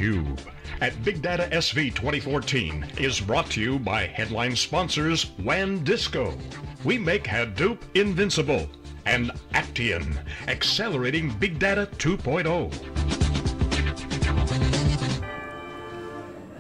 theCUBE at Big Data SV 2014 is brought to you by headline sponsors WANDisco. We make Hadoop invincible. And Actian, accelerating Big Data 2.0.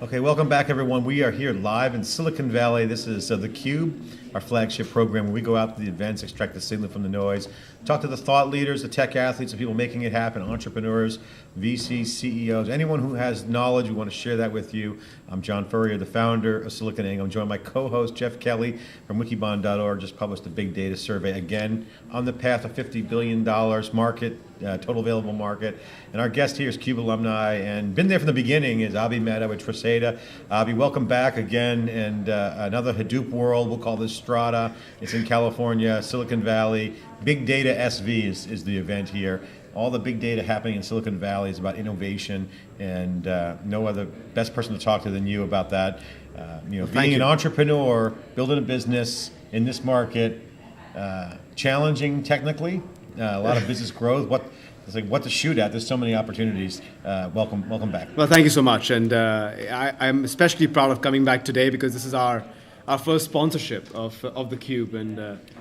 Okay, welcome back everyone. We are here live in Silicon Valley. This is theCUBE, our flagship program where we go out to the events, extract the signal from the noise, talk to the thought leaders, the tech athletes, the people making it happen, entrepreneurs, VCs, CEOs, anyone who has knowledge, we want to share that with you. I'm John Furrier, the founder of SiliconANGLE. I'm joined by co-host Jeff Kelly from wikibon.org, just published a big data survey, again, on the path of $50 billion market, total available market. And our guest here is CUBE alumni and been there from the beginning is Abhi Mehta with Tresata. Abhi, welcome back again, and another Hadoop world, we'll call this Strata. It's in California, Silicon Valley. Big Data SV is the event here. All the big data happening in Silicon Valley is about innovation, and no other best person to talk to than you about that. Being an entrepreneur, building a business in this market, challenging technically, a lot of business growth. It's like what to shoot at. There's so many opportunities. Welcome back. Well, thank you so much, and I'm especially proud of coming back today because this is our first sponsorship of theCUBE,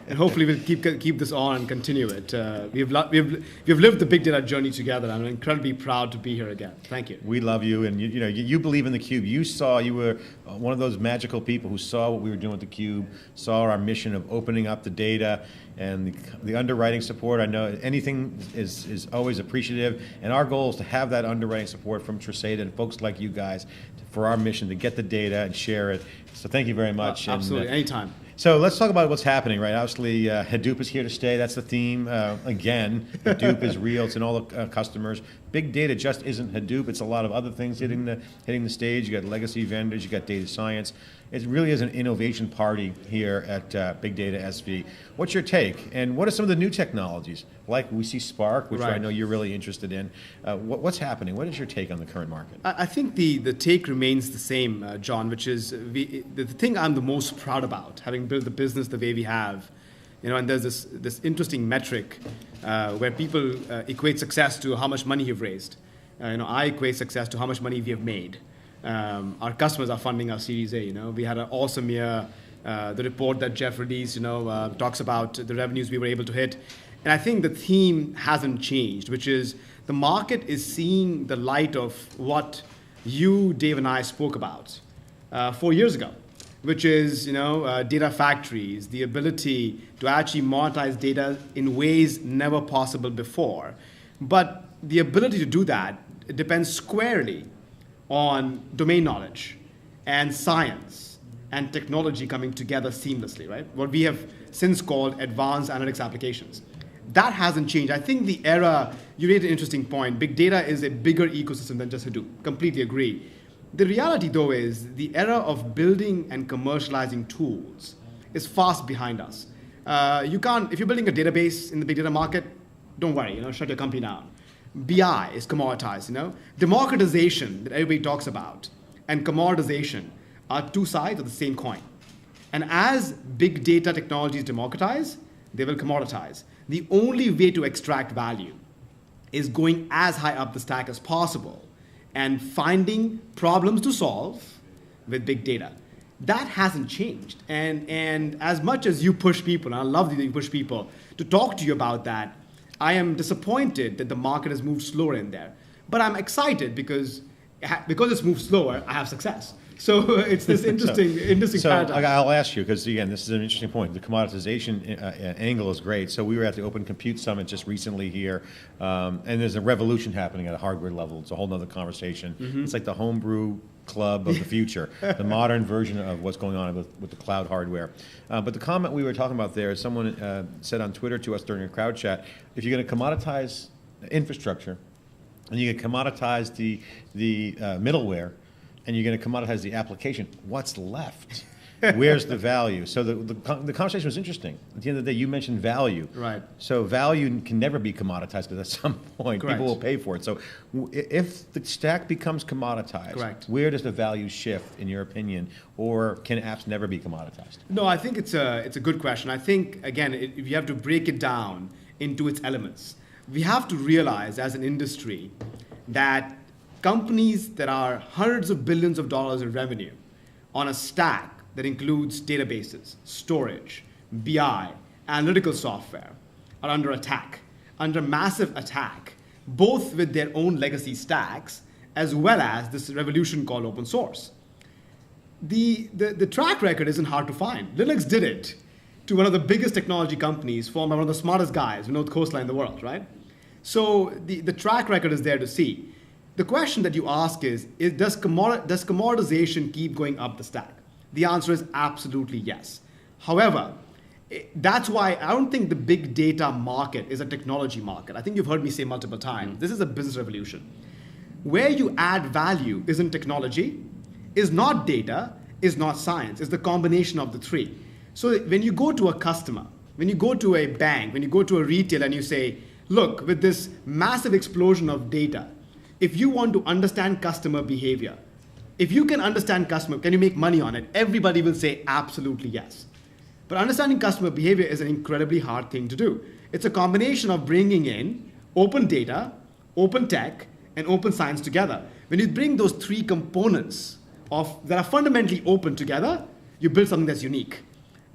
and hopefully we'll keep this on and continue it. We've lived the big data journey together. I'm incredibly proud to be here again. Thank you. We love you, and you believe in theCUBE. You were one of those magical people who saw what we were doing with theCUBE, saw our mission of opening up the data and the underwriting support. I know anything is always appreciative, and our goal is to have that underwriting support from Tresata and folks like you guys for our mission to get the data and share it. So thank you very much. Absolutely, anytime. So let's talk about what's happening, right? Obviously, Hadoop is here to stay. That's the theme. Again, Hadoop is real. It's in all the customers. Big data just isn't Hadoop. It's a lot of other things hitting the stage. You got legacy vendors. You got data science. It really is an innovation party here at Big Data SV. What's your take? And what are some of the new technologies? Like we see Spark, which I know you're really interested in. What's happening? What is your take on the current market? I think the take remains the same, John, which is the thing I'm the most proud about, having built the business the way we have. And there's this interesting metric where people equate success to how much money you've raised. I equate success to how much money we have made. Our customers are funding our Series A. We had an awesome year. The report that Jeff released, talks about the revenues we were able to hit. And I think the theme hasn't changed, which is the market is seeing the light of what you, Dave, and I spoke about 4 years ago, which is data factories, the ability to actually monetize data in ways never possible before. But the ability to do that, it depends squarely on domain knowledge and science and technology coming together seamlessly, right? What we have since called advanced analytics applications. That hasn't changed. I think the era, you made an interesting point, big data is a bigger ecosystem than just Hadoop. Completely agree. The reality though is the era of building and commercializing tools is fast behind us. If you're building a database in the big data market, don't worry, shut your company down. BI is commoditized, Democratization that everybody talks about and commoditization are two sides of the same coin. And as big data technologies democratize, they will commoditize. The only way to extract value is going as high up the stack as possible and finding problems to solve with big data. That hasn't changed. And as much as you push people, and I love that you push people to talk to you about that, I am disappointed that the market has moved slower in there. But I'm excited because it's moved slower, I have success. So it's this interesting paradigm. So I'll ask you, because again, this is an interesting point. The commoditization angle is great. So we were at the Open Compute Summit just recently here, and there's a revolution happening at a hardware level. It's a whole other conversation. Mm-hmm. It's like the homebrew club of the future, the modern version of what's going on with the cloud hardware. But the comment we were talking about there, someone said on Twitter to us during a crowd chat, if you're going to commoditize infrastructure, and you're going to commoditize the middleware, and you're going to commoditize the application, what's left? Where's the value? So the conversation was interesting. At the end of the day, you mentioned value. Right. So value can never be commoditized because at some point Correct. People will pay for it. So if the stack becomes commoditized, Correct. Where does the value shift, in your opinion? Or can apps never be commoditized? No, I think it's a good question. I think, again, if you have to break it down into its elements, we have to realize as an industry that companies that are hundreds of billions of dollars in revenue on a stack that includes databases, storage, BI, analytical software, are under attack, under massive attack, both with their own legacy stacks as well as this revolution called open source. The track record isn't hard to find. Linux did it to one of the biggest technology companies formed by one of the smartest guys, North Coastline in the world, right? So the track record is there to see. The question that you ask is does commoditization keep going up the stack? The answer is absolutely yes. However, that's why I don't think the big data market is a technology market. I think you've heard me say multiple times, this is a business revolution. Where you add value isn't technology, is not data, is not science, it's the combination of the three. So when you go to a customer, when you go to a bank, when you go to a retailer and you say, look, with this massive explosion of data, if you want to understand customer behavior, if you can understand customer, can you make money on it? Everybody will say absolutely yes. But understanding customer behavior is an incredibly hard thing to do. It's a combination of bringing in open data, open tech, and open science together. When you bring those three components that are fundamentally open together, you build something that's unique.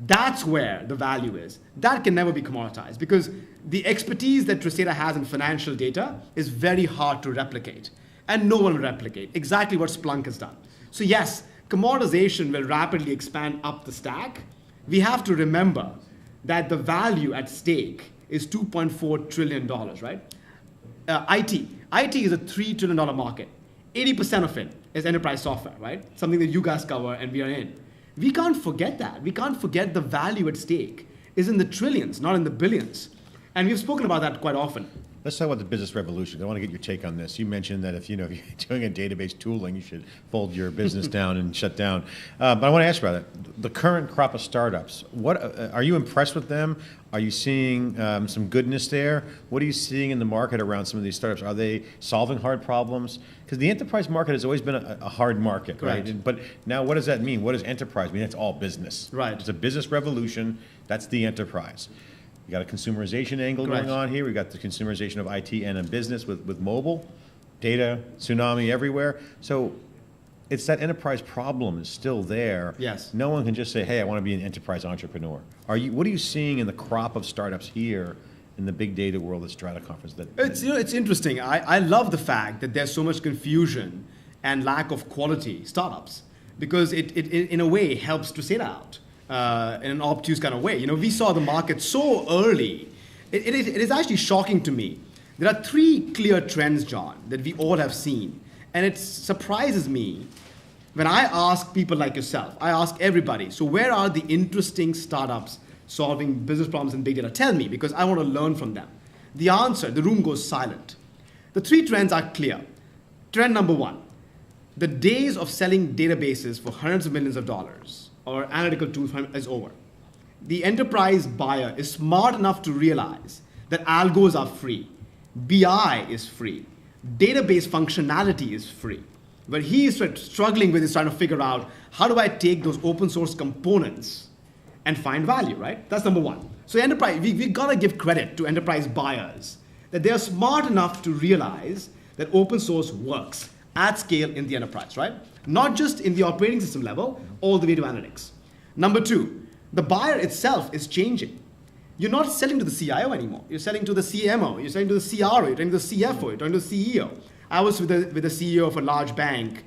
That's where the value is. That can never be commoditized because the expertise that Tresata has in financial data is very hard to replicate. And no one will replicate exactly what Splunk has done. So yes, commoditization will rapidly expand up the stack. We have to remember that the value at stake is $2.4 trillion, right? IT is a $3 trillion market. 80% of it is enterprise software, right? Something that you guys cover and we are in. We can't forget that. We can't forget the value at stake is in the trillions, not in the billions. And we've spoken about that quite often. Let's talk about the business revolution. I want to get your take on this. You mentioned that if you're doing a database tooling, you should fold your business down and shut down. But I want to ask you about it. The current crop of startups. What are you impressed with them? Are you seeing some goodness there? What are you seeing in the market around some of these startups? Are they solving hard problems? Because the enterprise market has always been a hard market, right? But now, what does that mean? What does enterprise mean? It's all business. Right. It's a business revolution. That's the enterprise. We got a consumerization angle going on here. We got the consumerization of IT and a business with mobile, data, tsunami everywhere. So it's that enterprise problem is still there. Yes. No one can just say, hey, I want to be an enterprise entrepreneur. What are you seeing in the crop of startups here in the big data world at Strata Conference? It's interesting. I love the fact that there's so much confusion and lack of quality startups because it in a way helps to sit out. In an obtuse kind of way. We saw the market so early. It is actually shocking to me. There are three clear trends, John, that we all have seen. And it surprises me when I ask people like yourself, I ask everybody, so where are the interesting startups solving business problems in big data? Tell me, because I want to learn from them. The answer, the room goes silent. The three trends are clear. Trend number one, the days of selling databases for hundreds of millions of dollars or analytical tools is over. The enterprise buyer is smart enough to realize that algos are free, BI is free, database functionality is free. What he is struggling with is trying to figure out how do I take those open source components and find value, right? That's number one. So enterprise, we gotta give credit to enterprise buyers that they are smart enough to realize that open source works at scale in the enterprise, right? Not just in the operating system level, all the way to analytics. Number two, the buyer itself is changing. You're not selling to the CIO anymore. You're selling to the CMO. You're selling to the CRO. You're selling to the CFO. You're talking to the CEO. I was with the CEO of a large bank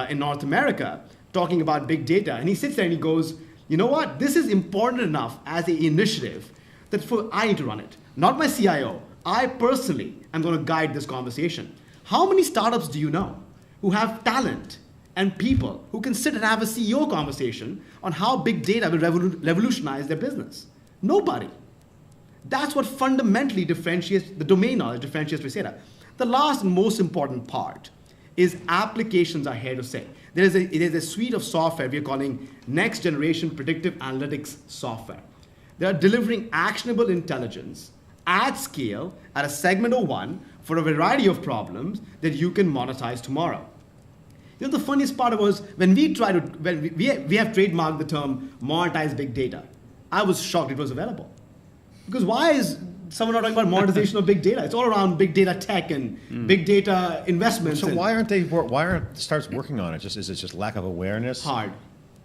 in North America talking about big data, and he sits there and he goes, you know what? This is important enough as an initiative that I need to run it. Not my CIO. I personally am going to guide this conversation. How many startups do you know who have talent and people who can sit and have a CEO conversation on how big data will revolutionize their business? Nobody. That's what fundamentally differentiates the domain knowledge, differentiates Tresata. The last and most important part is applications are here to stay. There is a suite of software we are calling next generation predictive analytics software. They are delivering actionable intelligence at scale at a segment of one for a variety of problems that you can monetize tomorrow. The funniest part was when we have trademarked the term monetize big data. I was shocked it was available. Because why is someone not talking about monetization of big data. It's all around big data tech and big data investments. So why aren't startups working on it? Is it just lack of awareness? Hard.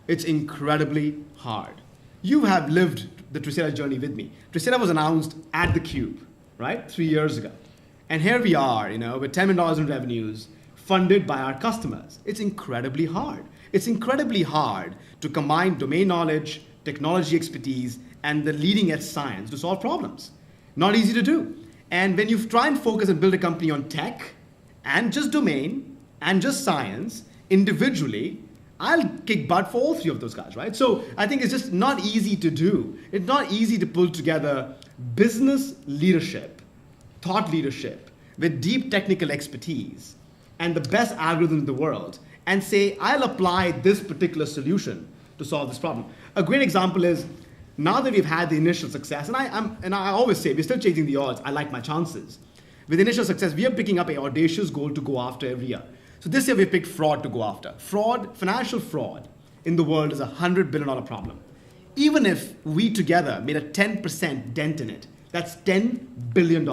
It's incredibly hard. You have lived the Tresera journey with me. Tresera was announced at the Cube, right, 3 years ago. And here we are, with $10 million in revenues, funded by our customers. It's incredibly hard. It's incredibly hard to combine domain knowledge, technology expertise, and the leading edge science to solve problems. Not easy to do. And when you try and focus and build a company on tech and just domain and just science individually, I'll kick butt for all three of those guys, right? So I think it's just not easy to do. It's not easy to pull together business leadership, thought leadership, with deep technical expertise and the best algorithm in the world and say, I'll apply this particular solution to solve this problem. A great example is, now that we've had the initial success, and I always say, we're still chasing the odds, I like my chances. With initial success, we are picking up an audacious goal to go after every year. So this year we picked fraud to go after. Fraud, financial fraud in the world is a $100 billion problem. Even if we together made a 10% dent in it, that's $10 billion.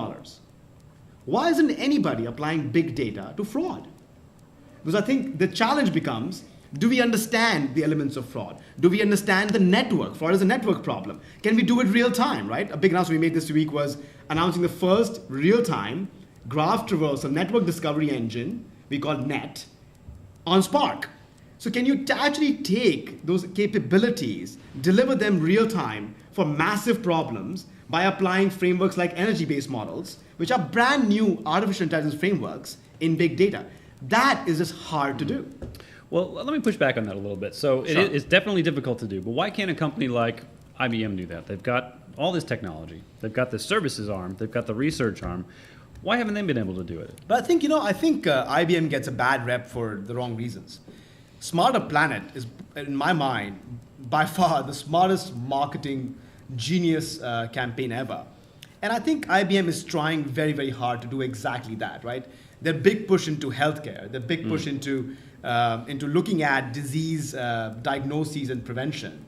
Why isn't anybody applying big data to fraud? Because I think the challenge becomes, do we understand the elements of fraud? Do we understand the network? Fraud is a network problem. Can we do it real time, right? A big announcement we made this week was announcing the first real-time graph traversal network discovery engine, we call NET, on Spark. So can you actually take those capabilities, deliver them real time for massive problems by applying frameworks like energy-based models, which are brand new artificial intelligence frameworks in big data? That is just hard to do. Well, let me push back on that a little bit. So it's definitely difficult to do, but why can't a company like IBM do that? They've got all this technology, they've got the services arm, they've got the research arm. Why haven't they been able to do it? But I think, IBM gets a bad rep for the wrong reasons. Smarter Planet is, in my mind, by far the smartest marketing genius campaign ever. And I think IBM is trying very, very hard to do exactly that, right? Their big push into healthcare, their big push into looking at disease diagnoses and prevention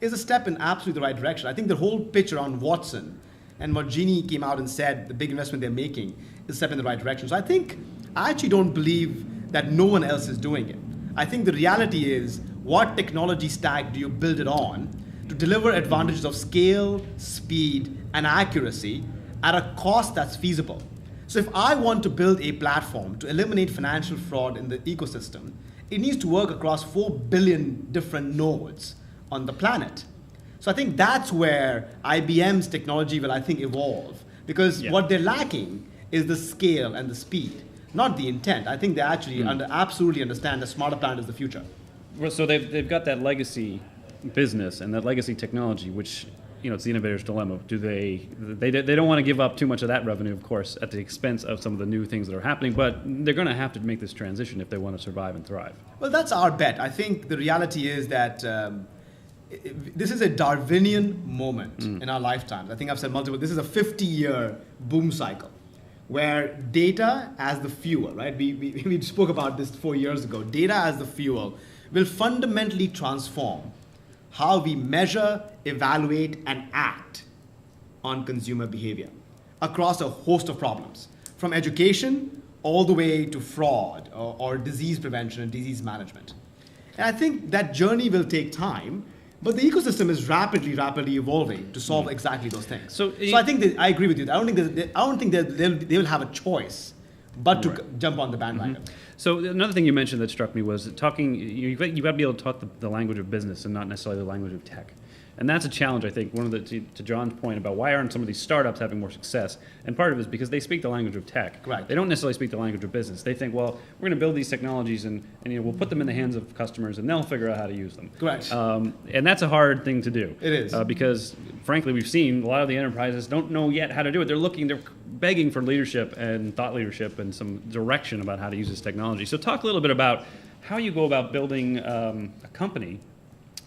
is a step in absolutely the right direction. I think the whole pitch around Watson and what Genie came out and said, the big investment they're making, is a step in the right direction. So I actually don't believe that no one else is doing it. I think the reality is, what technology stack do you build it on to deliver advantages of scale, speed, and accuracy at a cost that's feasible? So if I want to build a platform to eliminate financial fraud in the ecosystem, it needs to work across 4 billion different nodes on the planet. So I think that's where IBM's technology will, I think, evolve. Because what they're lacking is the scale and the speed, not the intent. I think they actually absolutely understand that Smarter Planet is the future. Well, so they've got that legacy business and that legacy technology, which, it's the innovator's dilemma. Do they don't want to give up too much of that revenue, of course, at the expense of some of the new things that are happening, but they're going to have to make this transition if they want to survive and thrive. Well, that's our bet. I think the reality is that this is a Darwinian moment in our lifetimes. I think I've said multiple, this is a 50-year boom cycle where data as the fuel, right? We spoke about this 4 years ago. Data as the fuel will fundamentally transform how we measure, evaluate, and act on consumer behavior across a host of problems, from education all the way to fraud or disease prevention and disease management. And I think that journey will take time, but the ecosystem is rapidly evolving to solve exactly those things. So I think I agree with you. I don't think they will have a choice but to jump on the bandwagon. So another thing you mentioned that struck me was talking. You've got to be able to talk the language of business and not necessarily the language of tech. And that's a challenge, I think. To John's point about why aren't some of these startups having more success? And part of it is because they speak the language of tech. Right. They don't necessarily speak the language of business. They think, well, we're going to build these technologies and we'll put them in the hands of customers and they'll figure out how to use them. Correct. And that's a hard thing to do. It is. Because frankly, we've seen a lot of the enterprises don't know yet how to do it. They're begging for leadership and thought leadership and some direction about how to use this technology. So talk a little bit about how you go about building a company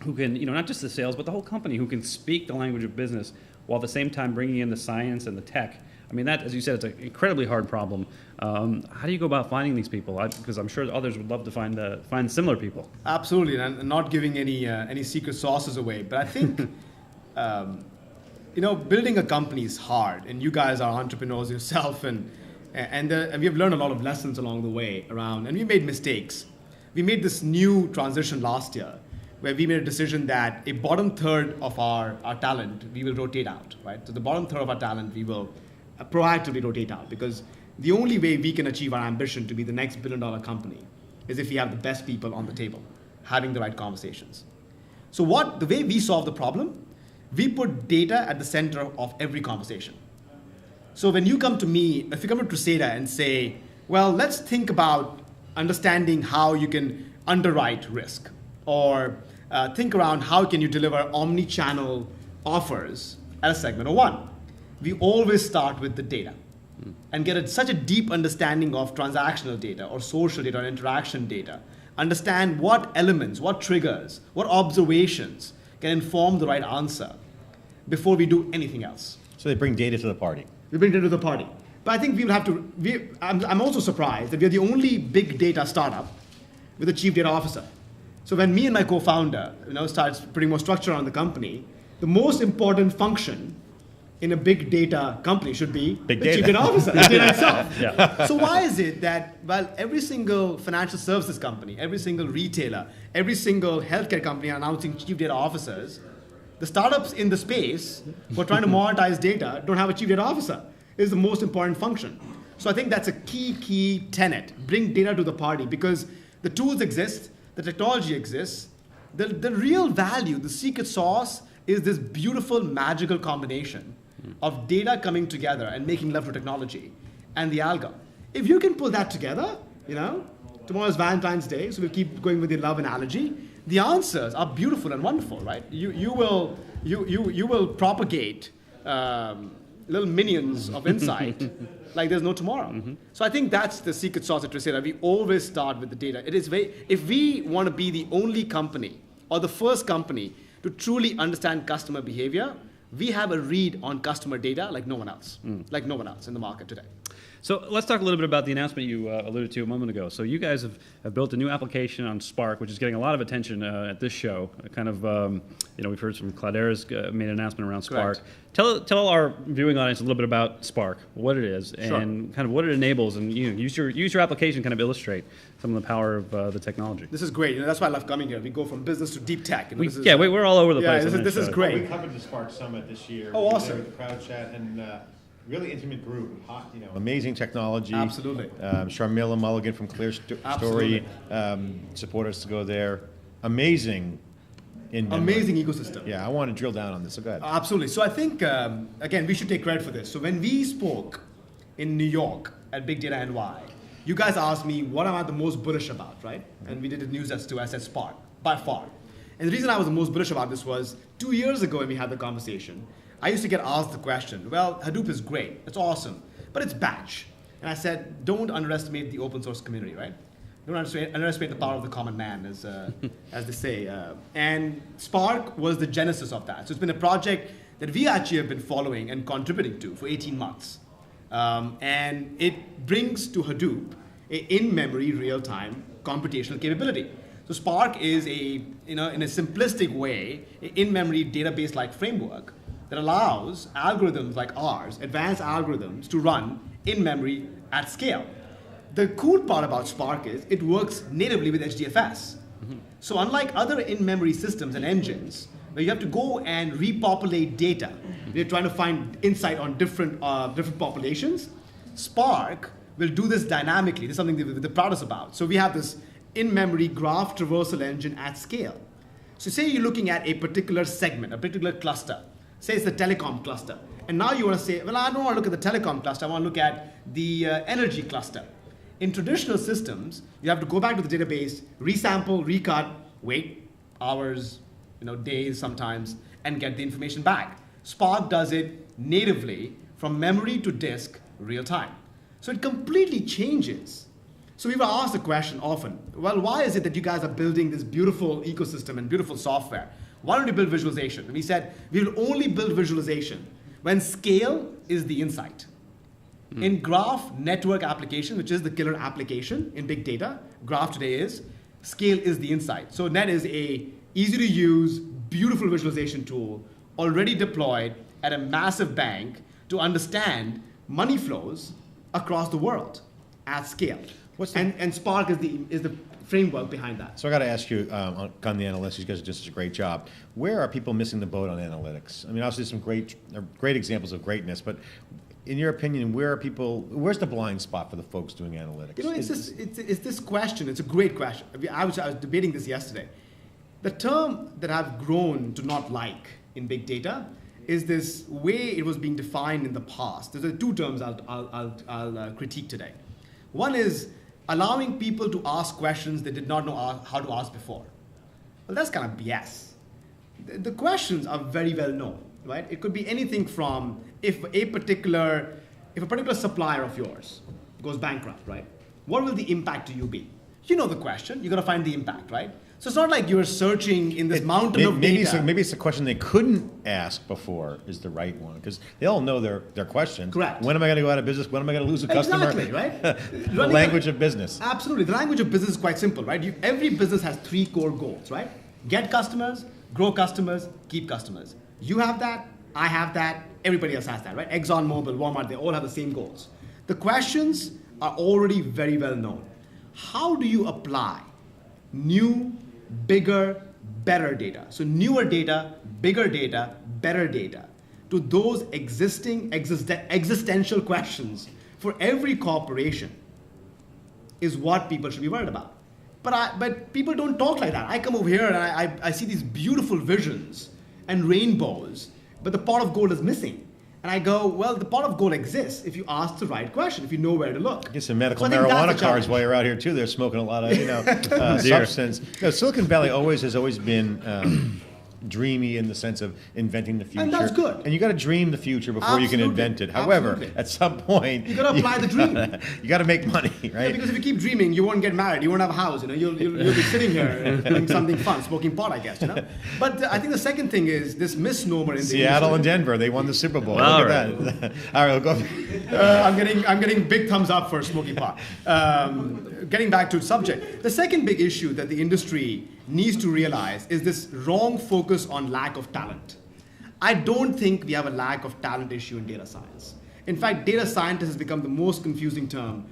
who can, not just the sales, but the whole company who can speak the language of business while at the same time bringing in the science and the tech. I mean, that, as you said, it's an incredibly hard problem. How do you go about finding these people? Because I'm sure others would love to find similar people. Absolutely, and not giving any secret sauces away. But I think building a company is hard, and you guys are entrepreneurs yourself, and we have learned a lot of lessons along the way around, and we made mistakes. We made this new transition last year, where we made a decision that a bottom third of our talent, we will rotate out, right? So the bottom third of our talent, we will proactively rotate out, because the only way we can achieve our ambition to be the next billion-dollar company is if we have the best people on the table, having the right conversations. So the way we solve the problem, we put data at the center of every conversation. So when you come to me, if you come to Treseda and say, well, let's think about understanding how you can underwrite risk, or think around how can you deliver omni-channel offers at a segment of one. We always start with the data and get such a deep understanding of transactional data or social data or interaction data. Understand what elements, what triggers, what observations can inform the right answer before we do anything else. So they bring data to the party. We bring data to the party. But I think we will have to, I'm also surprised that we're the only big data startup with a chief data officer. So when me and my co-founder starts putting more structure on the company, the most important function in a big data company should be the chief data officer, the data itself. Yeah. So why is it that every single financial services company, every single retailer, every single healthcare company are announcing chief data officers, the startups in the space who are trying to monetize data don't have a chief data officer? It is the most important function. So I think that's a key tenet. Bring data to the party, because the tools exist, the technology exists. The real value, the secret sauce, is this beautiful, magical combination of data coming together and making love to technology and the algo. If you can pull that together, tomorrow's Valentine's Day, so we'll keep going with the love analogy. The answers are beautiful and wonderful, right? You will propagate little minions of insight like there's no tomorrow. Mm-hmm. So I think that's the secret sauce at Treseda. We always start with the data. If we want to be the only company or the first company to truly understand customer behavior, we have a read on customer data like no one else, in the market today. So let's talk a little bit about the announcement you alluded to a moment ago. So you guys have built a new application on Spark, which is getting a lot of attention at this show. We've heard from Cloudera's made an announcement around Spark. Correct. Tell our viewing audience a little bit about Spark, what it is, and kind of what it enables, and use your application, kind of illustrate some of the power of the technology. This is great. That's why I love coming here. We go from business to deep tech. We're all over the place. This is great. We covered the Spark Summit this year. Oh, awesome. With the crowd chat and. Really intimate group, hot, amazing technology. Absolutely. Sharmila Mulligan from Clear Story supported us to go there. Amazing ecosystem. Yeah, I want to drill down on this. So go ahead. Absolutely. So I think again we should take credit for this. So when we spoke in New York at Big Data NY, you guys asked me what am I the most bullish about, right? And we did a news as to I said Spark by far. And the reason I was the most bullish about this was 2 years ago when we had the conversation. I used to get asked the question, well, Hadoop is great, it's awesome, but it's batch. And I said, don't underestimate the open source community, right? Don't underestimate the power of the common man, as they say. And Spark was the genesis of that. So it's been a project that we actually have been following and contributing to for 18 months. And it brings to Hadoop a in-memory, real-time computational capability. So Spark is in a simplistic way, an in-memory database-like framework that allows algorithms like ours, advanced algorithms, to run in memory at scale. The cool part about Spark is it works natively with HDFS. Mm-hmm. So unlike other in-memory systems and engines, where you have to go and repopulate data, you're trying to find insight on different populations, Spark will do this dynamically. This is something that they're proudest about. So we have this in-memory graph traversal engine at scale. So say you're looking at a particular segment, a particular cluster. Say it's the telecom cluster. And now you want to say, well, I don't want to look at the telecom cluster. I want to look at the energy cluster. In traditional systems, you have to go back to the database, resample, recut, wait hours, days sometimes, and get the information back. Spark does it natively from memory to disk, real time. So it completely changes. So we were asked the question often, well, why is it that you guys are building this beautiful ecosystem and beautiful software? Why don't you build visualization? And we said, we will only build visualization when scale is the insight. In graph network application, which is the killer application in big data, graph today is, scale is the insight. So Net is a easy to use, beautiful visualization tool, already deployed at a massive bank to understand money flows across the world at scale. And Spark is the framework behind that. So I got to ask you on the analytics. You guys are just a great job. Where are people missing the boat on analytics? I mean, obviously some great examples of greatness, but in your opinion, where's the blind spot for the folks doing analytics? You know, it's this question. It's a great question. I was debating this yesterday. The term that I've grown to not like in big data is this way it was being defined in the past. There's two terms I'll critique today. One is allowing people to ask questions they did not know how to ask before. Well, that's kind of BS. The questions are very well known, right? It could be anything from if a particular supplier of yours goes bankrupt, right? What will the impact to you be? You know the question. You got to find the impact, right? So it's not like you're searching in this mountain of data. Maybe it's a question they couldn't ask before is the right one, because they all know their question. Correct. When am I going to go out of business? When am I going to lose a customer? Exactly, right? The language of business. Absolutely. The language of business is quite simple, right? Every business has 3 core goals, right? Get customers, grow customers, keep customers. You have that, I have that, everybody else has that, right? ExxonMobil, Walmart, they all have the same goals. The questions are already very well known. How do you apply new, bigger, better data? So newer data, bigger data, better data to those existential questions for every corporation is what people should be worried about. But people don't talk like that. I come over here and I see these beautiful visions and rainbows, but the pot of gold is missing. And I go, well, the pot of gold exists if you ask the right question, if you know where to look. Get some medical marijuana cards while you're out here too. They're smoking a lot of substance. No, Silicon Valley has always been dreamy in the sense of inventing the future. And that's good. And you got to dream the future before you can invent it. However, at some point, you got to apply the dream. You got to make money, right? Yeah, because if you keep dreaming, you won't get married. You won't have a house. You know, you'll be sitting here doing something fun, smoking pot, I guess. You know. But I think the second thing is this misnomer in the Seattle and Denver. They won the Super Bowl. Well, Look at that. All right, we'll go. I'm getting big thumbs up for smoking pot. Getting back to the subject, the second big issue that the industry needs to realize is this wrong focus on lack of talent. I don't think we have a lack of talent issue in data science. In fact, data scientist has become the most confusing term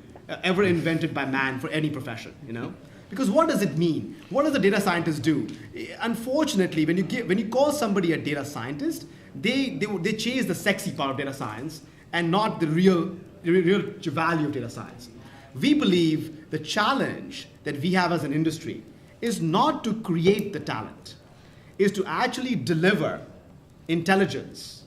ever invented by man for any profession, you know? Because what does it mean? What does a data scientist do? Unfortunately, when you call somebody a data scientist, they chase the sexy part of data science and not the real value of data science. We believe the challenge that we have as an industry is not to create the talent, is to actually deliver intelligence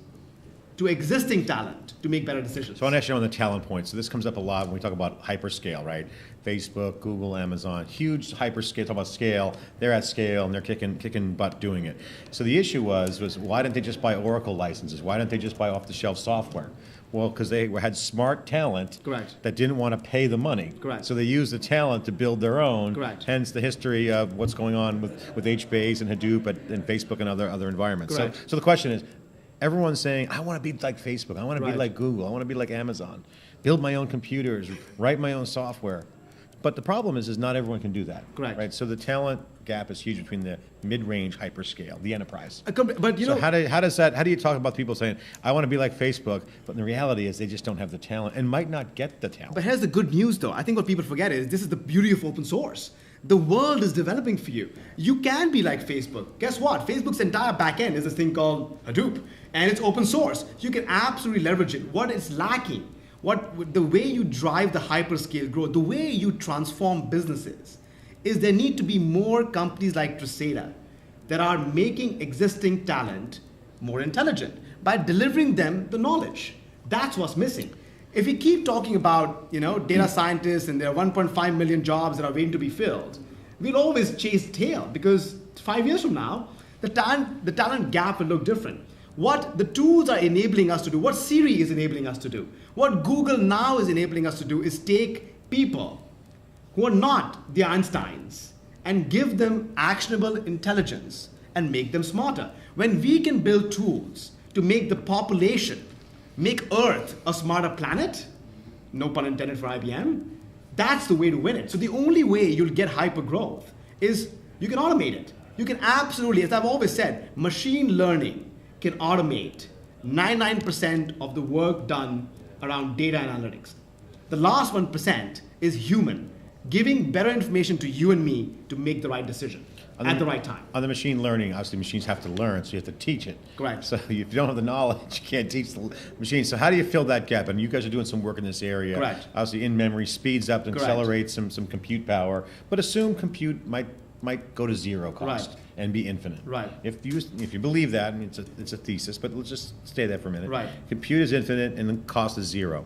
to existing talent to make better decisions. So I want to ask you on the talent point. So this comes up a lot when we talk about hyperscale, right? Facebook, Google, Amazon, huge hyperscale, talk about scale. They're at scale and they're kicking butt doing it. So the issue was why didn't they just buy Oracle licenses? Why didn't they just buy off-the-shelf software? Well, because they had smart talent that didn't want to pay the money. Correct. So they used the talent to build their own. Correct. Hence the history of what's going on with HBase and Hadoop and Facebook and other environments. Correct. So the question is, everyone's saying, I want to be like Facebook. I want to be like Google. I want to be like Amazon. Build my own computers. Write my own software. But the problem is not everyone can do that. Correct. Right. So the talent gap is huge between the mid-range hyperscale, the enterprise. But you know, how do you talk about people saying, I want to be like Facebook, but the reality is they just don't have the talent and might not get the talent. But here's the good news though. I think what people forget is this is the beauty of open source. The world is developing for you. You can be like Facebook. Guess what? Facebook's entire backend is this thing called Hadoop, and it's open source. You can absolutely leverage it. What is lacking? The way you drive the hyperscale growth, the way you transform businesses, is there need to be more companies like Tresata that are making existing talent more intelligent by delivering them the knowledge. That's what's missing. If we keep talking about data scientists and there are 1.5 million jobs that are waiting to be filled, we'll always chase tail because 5 years from now, the talent gap will look different. What the tools are enabling us to do, what Siri is enabling us to do, what Google now is enabling us to do is take people who are not the Einsteins and give them actionable intelligence and make them smarter. When we can build tools to make the population, make Earth a smarter planet, no pun intended for IBM, that's the way to win it. So the only way you'll get hyper growth is you can automate it. You can absolutely, as I've always said, machine learning can automate 99% of the work done around data and analytics. The last 1% is human, giving better information to you and me to make the right decision at the right time. On the machine learning, obviously machines have to learn, so you have to teach it. Correct. So if you don't have the knowledge, you can't teach the machine. So how do you fill that gap? And you guys are doing some work in this area. Correct. Obviously in-memory speeds up and Correct. accelerates some compute power, but assume compute might go to zero cost Right. and be infinite. Right. If you believe that, I mean, it's a thesis, but let's just stay there for a minute. Right. Compute is infinite and the cost is zero.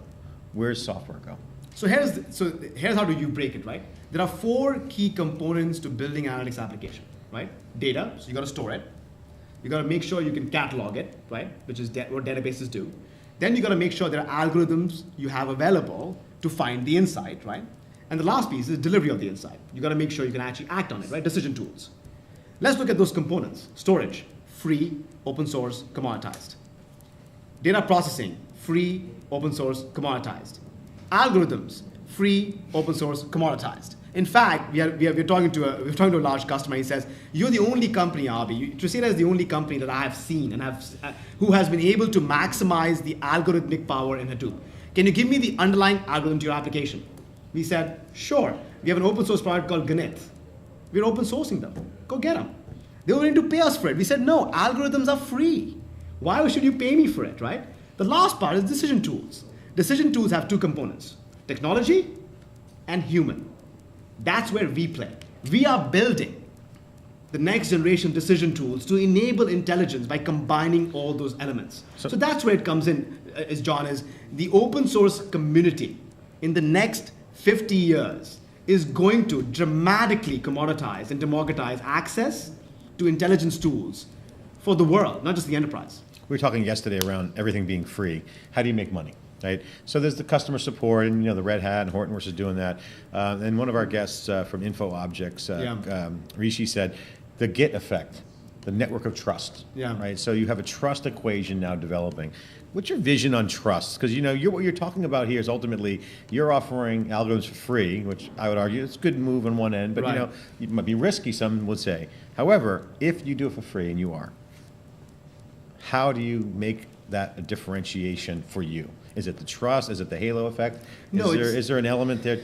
Where's software go? So here's how do you break it, right? There are 4 key components to building analytics application, right? Data, so you got to store it. You got to make sure you can catalog it, right? Which is what databases do. Then you got to make sure there are algorithms you have available to find the insight, right? And the last piece is delivery of the insight. You got to make sure you can actually act on it, right? Decision tools. Let's look at those components. Storage, free, open source, commoditized. Data processing, free, open source, commoditized. Algorithms, free, open source, commoditized. In fact, we're talking to a large customer. He says, "You're the only company, Abhi. Tresera is the only company that I have seen and who has been able to maximize the algorithmic power in Hadoop. Can you give me the underlying algorithm to your application?" We said, "Sure. We have an open source product called Ganit. We're open sourcing them. Go get them." They were willing to pay us for it. We said, "No, algorithms are free. Why should you pay me for it?" Right? The last part is decision tools. Decision tools have 2 components: technology and human. That's where we play. We are building the next generation decision tools to enable intelligence by combining all those elements. So that's where it comes in, is the open source community in the next 50 years is going to dramatically commoditize and democratize access to intelligence tools for the world, not just the enterprise. We were talking yesterday around everything being free. How do you make money? Right? So there's the customer support, and the Red Hat and Hortonworks is doing that. And one of our guests from InfoObjects, Rishi, said the Git effect, the network of trust. Yeah. Right. So you have a trust equation now developing. What's your vision on trust? Because what you're talking about here is ultimately you're offering algorithms for free, which I would argue it's a good move on one end, but Right. It might be risky. Some would say. However, if you do it for free, and you are, how do you make that a differentiation for you? Is it the trust? Is it the halo effect? No, Is there an element there?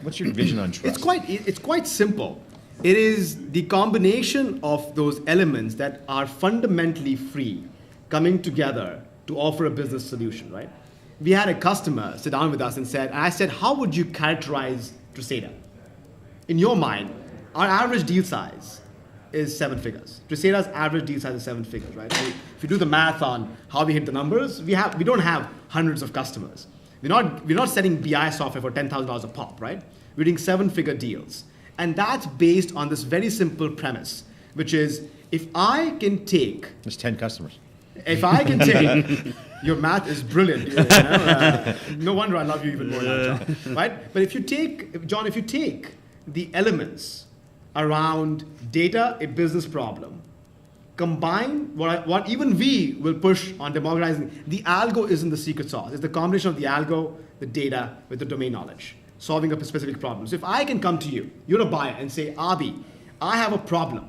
What's your vision on trust? It's quite simple. It is the combination of those elements that are fundamentally free coming together to offer a business solution, right? We had a customer sit down with us and I said, "How would you characterize Tresera? In your mind, our average deal size is 7 figures. Tresera's average deal size is 7 figures, right? So if you do the math on how we hit the numbers, we don't have hundreds of customers. We're not selling BI software for $10,000 a pop, right? We're doing 7-figure deals. And that's based on this very simple premise, which is if I can take... There's 10 customers. If I can take... Your math is brilliant. No wonder I love you even more now, John. Right? But if you take the elements around data, a business problem, combine what even we will push on democratizing, the algo isn't the secret sauce. It's the combination of the algo, the data, with the domain knowledge, solving a specific problem. So if I can come to you, you're a buyer, and say, "Abhi, I have a problem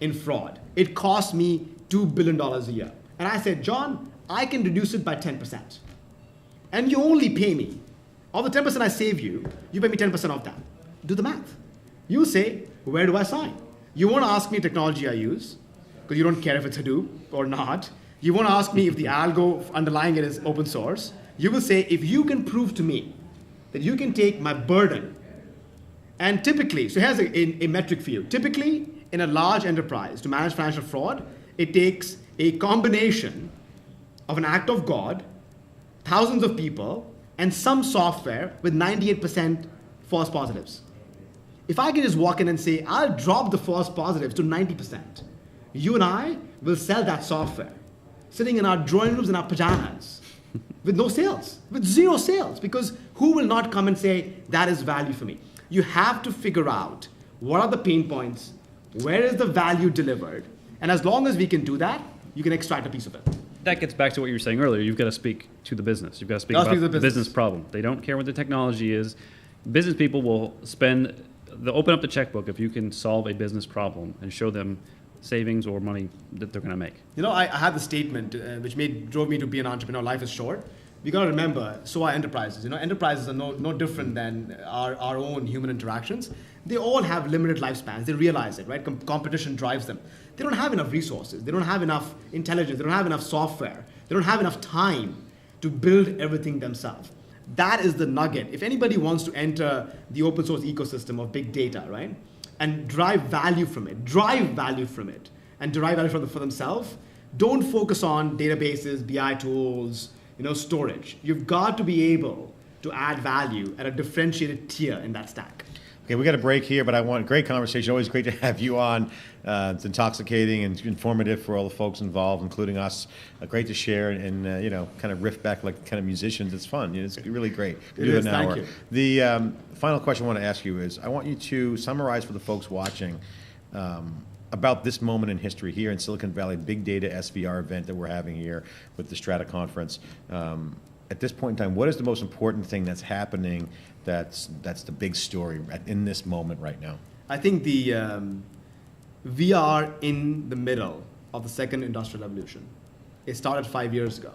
in fraud. It costs me $2 billion a year." And I said, "John, I can reduce it by 10%. And you only pay me. Of the 10% I save you, you pay me 10% of that." Do the math. You say, "Where do I sign?" You won't ask me technology I use, because you don't care if it's Hadoop or not. You won't ask me if the algo underlying it is open source. You will say, if you can prove to me that you can take my burden, and typically, so here's a metric for you. Typically, in a large enterprise, to manage financial fraud, it takes a combination of an act of God, thousands of people, and some software with 98% false positives. If I can just walk in and say, "I'll drop the false positives to 90%, you and I will sell that software, sitting in our drawing rooms in our pajamas, with no sales, with 0 sales, because who will not come and say, "That is value for me"? You have to figure out what are the pain points, where is the value delivered, and as long as we can do that, you can extract a piece of it. That gets back to what you were saying earlier. You've got to speak to the business. You've got to speak Gotta about speak to the the business business. problem. They don't care what the technology is. Business people they'll open up the checkbook if you can solve a business problem and show them savings or money that they're going to make? I had the statement which drove me to be an entrepreneur. Life is short. We got to remember, so are enterprises. Enterprises are no different than our own human interactions. They all have limited lifespans. They realize it, right? Competition drives them. They don't have enough resources. They don't have enough intelligence. They don't have enough software. They don't have enough time to build everything themselves. That is the nugget. If anybody wants to enter the open source ecosystem of big data, right, and drive value from it, and derive value for themselves, don't focus on databases, BI tools, storage. You've got to be able to add value at a differentiated tier in that stack. Okay, we got a break here, but I want great conversation. Always great to have you on. It's intoxicating and informative for all the folks involved, including us. Great to share and kind of riff back like kind of musicians. It's fun. It's really great. It is. Thank you. The final question I want to ask you is, I want you to summarize for the folks watching about this moment in history here in Silicon Valley, Big Data SVR event that we're having here with the Strata Conference. At this point in time, what is the most important thing that's happening that's the big story in this moment right now? I think we are in the middle of the second industrial revolution. It started 5 years ago.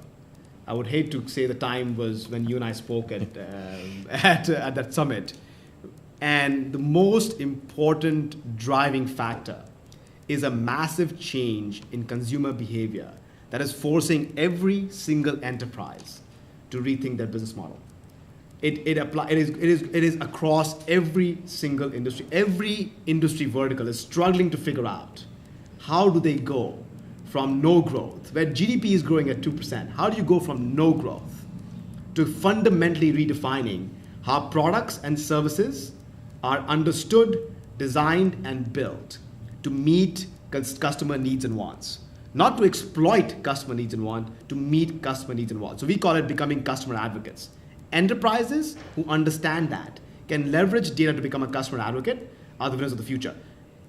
I would hate to say the time was when you and I spoke at that summit. And the most important driving factor is a massive change in consumer behavior that is forcing every single enterprise to rethink their business model. It is across every single industry. Every industry vertical is struggling to figure out how do they go from no growth, where GDP is growing at 2%. How do you go from no growth to fundamentally redefining how products and services are understood, designed, and built to meet customer needs and wants? Not to exploit customer needs and wants, to meet customer needs and wants. So we call it becoming customer advocates. Enterprises who understand that can leverage data to become a customer advocate are the winners of the future.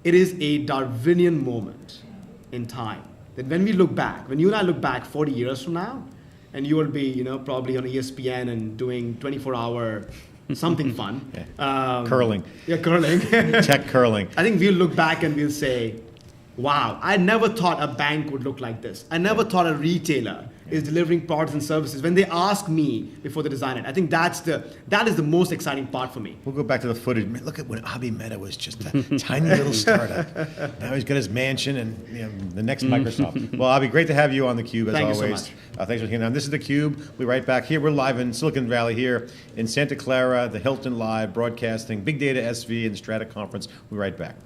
It is a Darwinian moment in time that when you and I look back 40 years from now, and you will be, probably on ESPN and doing 24-hour something fun. Curling. Yeah, curling. Tech curling. I think we'll look back and we'll say, wow, I never thought a bank would look like this. I never thought a retailer is delivering products and services when they ask me before they design it. I think that is the most exciting part for me. We'll go back to the footage. Man, look at when Mehta was just a tiny little startup. Now he's got his mansion and the next Microsoft. Well, Abhi, great to have you on theCUBE as always. Thank you so much. Thanks for coming on. This is theCUBE. We'll be right back here. We're live in Silicon Valley here in Santa Clara, the Hilton Live, broadcasting Big Data SV and the Strata Conference. We'll be right back.